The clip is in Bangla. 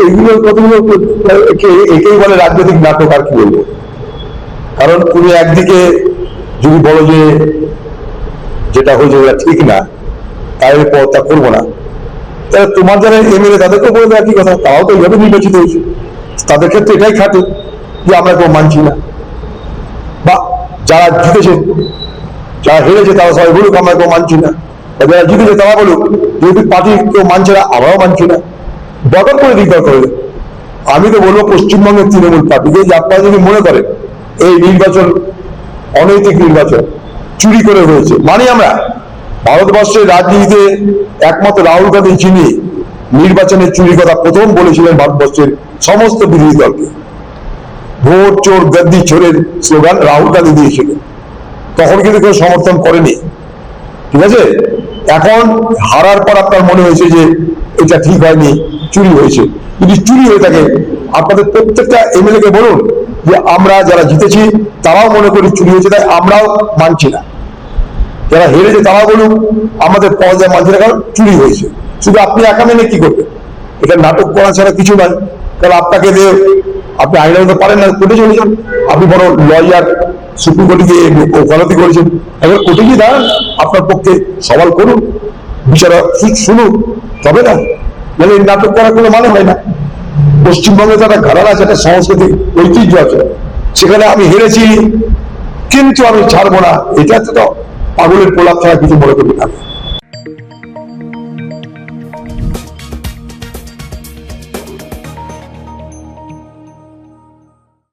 এইগুলো কতগুলো একেই বলে রাজনৈতিক নাটক, আর কি বলবো। কারণ তুমি একদিকে যদি বলো যে যেটা হয়েছে ওটা ঠিক না, তাই তা করবো না, তাহলে তোমার যারা এমএলএ তাদেরকে বলে দেওয়া কি কথা, তারাও তো এইভাবে নির্বাচিত হয়েছে, তাদের ক্ষেত্রে এটাই খাটে যে আমরা কেউ মানছি না। বা যারা জিতেছে, যারা হেরেছে তারা সবাই বলুক আমরা কেউ মানছি না, বা যারা জিতেছে তারা বলুক যেহেতু পার্টি কেউ মানছে না আমরাও মানছি না, দরকার করে দিক দরকার হলে। আমি তো বলবো পশ্চিমবঙ্গের তৃণমূল পার্টিকে যে আপনারা যদি মনে করেন এই নির্বাচন অনৈতিক নির্বাচন, চুরি করে হয়েছে, মানে আমরা ভারতবর্ষের রাজনীতিতে একমাত্র রাহুল গান্ধী যিনি নির্বাচনের চুরির কথা প্রথম বলেছিলেন ভারতবর্ষের সমস্ত বিরোধী দলকে, ভোট চোর গদ্দি চোরের স্লোগান রাহুল গান্ধী দিয়েছিলেন, তখন কিন্তু কেউ সমর্থন করেনি, ঠিক আছে। এখন হারার পর আপনার মনে হয়েছে যে এটা ঠিক হয়নি, চুরি হয়েছে। যদি চুরি হয়ে থাকে আপনাদের প্রত্যেকটা এমএলএ কে বলুন যে আমরা যারা জিতেছি তারাও মনে করি চুরি হয়েছে, তাই আমরাও মানছি না। যারা হেরেছে তারাও বলুন আমাদের পর্যায়ে মানছি না, কারণ চুরি হয়েছে। শুধু আপনি একা মেনে কি করবেন? এটা নাটক করা ছাড়া কিছু নয়। কারণ আপনাকে দিয়ে আপনি আইন তো পারেন না, কোর্টে চলে যান। আপনি বড় লয়ার, সুপ্রিম কোর্টে গিয়ে ওকালতি করেছেন, এবার কোর্টে গিয়ে দাঁড়ান, আপনার পক্ষে সওয়াল করুন, বিচারা শুনুন, তবে না, মানে নাটক করার কোনো মানে হয় না। পশ্চিমবঙ্গে তো একটা ঘরানা আছে, একটা সংস্কৃতি ঐতিহ্য আছে, সেখানে আমি হেরেছি কিন্তু আমি ছাড়বো না, এটা তো পাগলের প্রলাপ ছাড়া কিছু মনে করি না।